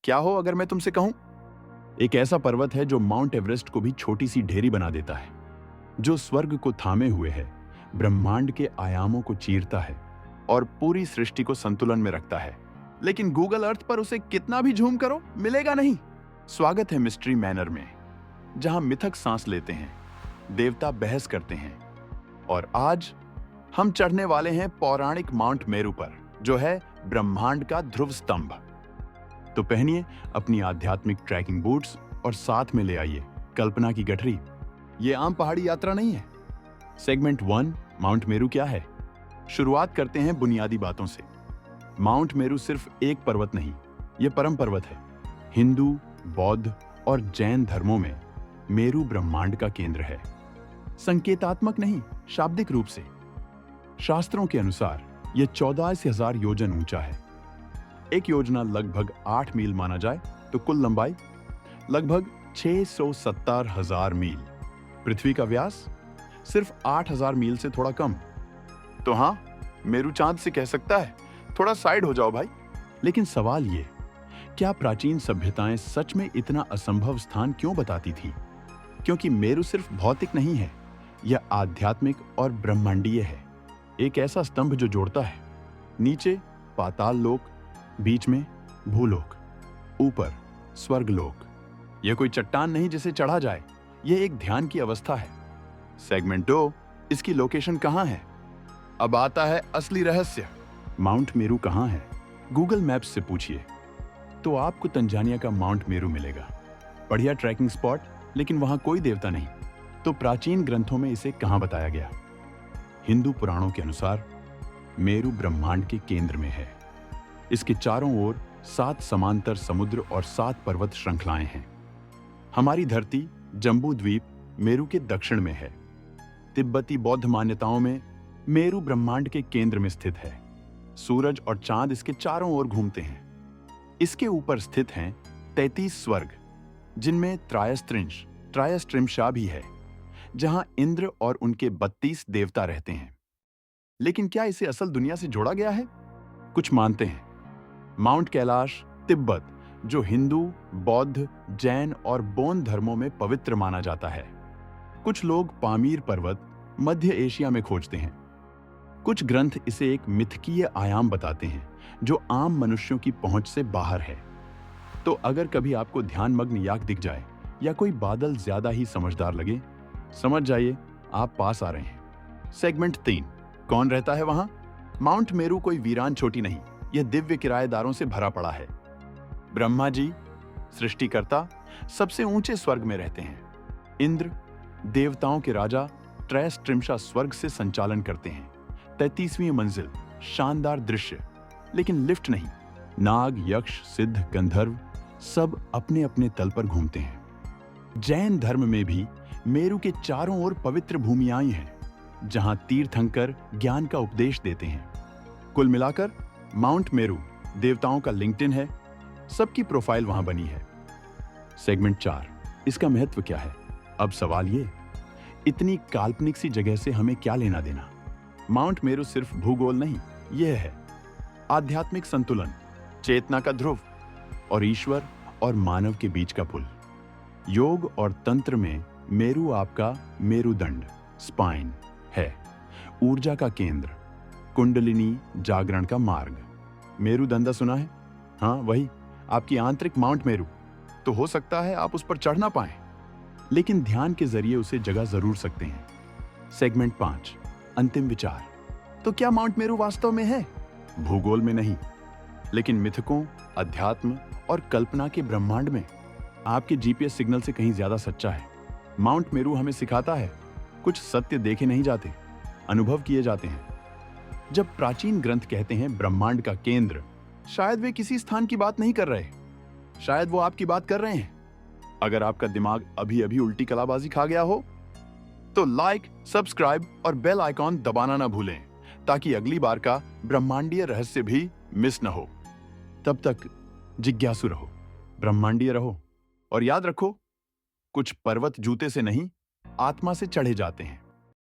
क्या हो अगर मैं तुमसे कहूं? एक ऐसा पर्वत है जो माउंट एवरेस्ट को भी छोटी सी ढेरी बना देता है, जो स्वर्ग को थामे हुए है, ब्रह्मांड के आयामों को चीरता है और पूरी सृष्टि को संतुलन में रखता है। लेकिन गूगल अर्थ पर उसे कितना भी झूम करो, मिलेगा नहीं। स्वागत है मिस्ट्री मैनर में, जहां मिथक सांस लेते हैं, देवता बहस करते हैं, और आज हम चढ़ने वाले हैं पौराणिक माउंट मेरू पर, जो है ब्रह्मांड का ध्रुव स्तंभ। तो पहनिए अपनी आध्यात्मिक ट्रैकिंग बूट्स और साथ में ले आइए कल्पना की गठरी। ये आम पहाड़ी यात्रा नहीं है। सेगमेंट 1, माउंट मेरू क्या है? शुरुआत करते हैं बुनियादी बातों से। माउंट मेरू सिर्फ एक पर्वत नहीं, यह परम पर्वत है। हिंदू, बौद्ध और जैन धर्मों में मेरू ब्रह्मांड का केंद्र है। संकेतात्मक नहीं, शाब्दिक रूप से। शास्त्रों के अनुसार यह 14,000 योजन ऊंचा है। एक योजना लगभग 8 मील माना जाए तो कुल लंबाई लगभग 670,000 मील। पृथ्वी का व्यास सिर्फ 8,000 मील से थोड़ा कम। तो हां, मेरू चांद से कह सकता है, थोड़ा साइड हो जाओ भाई। लेकिन सवाल ये, क्या प्राचीन सभ्यताएं सच में इतना असंभव स्थान क्यों बताती थी? क्योंकि मेरू सिर्फ भौतिक नहीं है, यह आध्यात्मिक और ब्रह्मांडीय है। एक ऐसा स्तंभ जो जोड़ता है नीचे पाताल लोक, बीच में भूलोक, ऊपर स्वर्गलोक। यह कोई चट्टान नहीं जिसे चढ़ा जाए, यह एक ध्यान की अवस्था है। सेगमेंट 2, इसकी लोकेशन कहां है? अब आता है असली रहस्य। माउंट मेरू कहां है? गूगल मैप्स से पूछिए तो आपको तंजानिया का माउंट मेरू मिलेगा। बढ़िया ट्रैकिंग स्पॉट, लेकिन वहां कोई देवता नहीं। तो प्राचीन ग्रंथों में इसे कहां बताया गया? हिंदू पुराणों के अनुसार मेरू ब्रह्मांड के केंद्र में है। इसके चारों ओर 7 समांतर समुद्र और 7 पर्वत श्रृंखलाएं हैं। हमारी धरती जम्बू द्वीप मेरू के दक्षिण में है। तिब्बती बौद्ध मान्यताओं में मेरू ब्रह्मांड के केंद्र में स्थित है। सूरज और चांद इसके चारों ओर घूमते हैं। इसके ऊपर स्थित हैं 33 स्वर्ग, जिनमें त्रायस्त्रिंशा भी है, जहां इंद्र और उनके 32 देवता रहते हैं। लेकिन क्या इसे असल दुनिया से जोड़ा गया है? कुछ मानते हैं माउंट कैलाश, तिब्बत, जो हिंदू, बौद्ध, जैन और बोन धर्मों में पवित्र माना जाता है। कुछ लोग पामीर पर्वत मध्य एशिया में खोजते हैं। कुछ ग्रंथ इसे एक मिथकीय आयाम बताते हैं, जो आम मनुष्यों की पहुंच से बाहर है। तो अगर कभी आपको ध्यानमग्न याक दिख जाए या कोई बादल ज्यादा ही समझदार लगे, समझ जाइए आप पास आ रहे हैं। सेगमेंट 3, कौन रहता है वहां? माउंट मेरू कोई वीरान चोटी नहीं, यह दिव्य किराएदारों से भरा पड़ा है। ब्रह्मा जी, सृष्टिकर्ता, सबसे ऊंचे स्वर्ग में रहते हैं। इंद्र, देवताओं के राजा, त्रयस्त्रिंशा स्वर्ग से संचालन करते हैं। 33वीं मंजिल, शानदार दृश्य, लेकिन लिफ्ट नहीं। नाग, यक्ष, सिद्ध, गंधर्व सब अपने अपने तल पर घूमते हैं। जैन धर्म में भी मेरू के चारों ओर पवित्र भूमियां हैं, जहां तीर्थंकर ज्ञान का उपदेश देते हैं। कुल मिलाकर माउंट मेरू देवताओं का लिंक्डइन है। सबकी प्रोफाइल वहां बनी है। सेगमेंट 4, इसका महत्व क्या है? अब सवाल ये, इतनी काल्पनिक सी जगह से हमें क्या लेना देना? माउंट मेरू सिर्फ भूगोल नहीं, यह है आध्यात्मिक संतुलन, चेतना का ध्रुव और ईश्वर और मानव के बीच का पुल। योग और तंत्र में मेरू आपका मेरुदंड, स्पाइन है, ऊर्जा का केंद्र, कुंडलिनी, जागरण का मार्ग। मेरुदंडा सुना है? हाँ, वही आपकी आंतरिक माउंट मेरू। तो हो सकता है आप उस पर चढ़ ना पाएं, लेकिन ध्यान के जरिए उसे जगा जरूर सकते हैं। सेगमेंट 5, अंतिम विचार। तो क्या माउंट मेरू वास्तव में है? भूगोल में नहीं, लेकिन मिथकों, अध्यात्म और कल्पना के ब्रह्मांड में। आपके जीपीएस सिग्नल से कहीं ज्यादा सच्चा है। माउंट मेरू हमें सिखाता है, कुछ सत्य देखे नहीं जाते, अनुभव किए जाते हैं। जब प्राचीन ग्रंथ कहते हैं ब्रह्मांड का केंद्र, शायद वे किसी स्थान की बात नहीं कर रहे, शायद वो आपकी बात कर रहे हैं। अगर आपका दिमाग अभी अभी उल्टी कलाबाजी खा गया हो, तो लाइक, सब्सक्राइब और बेल आइकॉन दबाना ना भूलें, ताकि अगली बार का ब्रह्मांडीय रहस्य भी मिस न हो। तब तक जिज्ञासु रहो, ब्रह्मांडीय रहो, और याद रखो, कुछ पर्वत जूते से नहीं, आत्मा से चढ़े जाते हैं।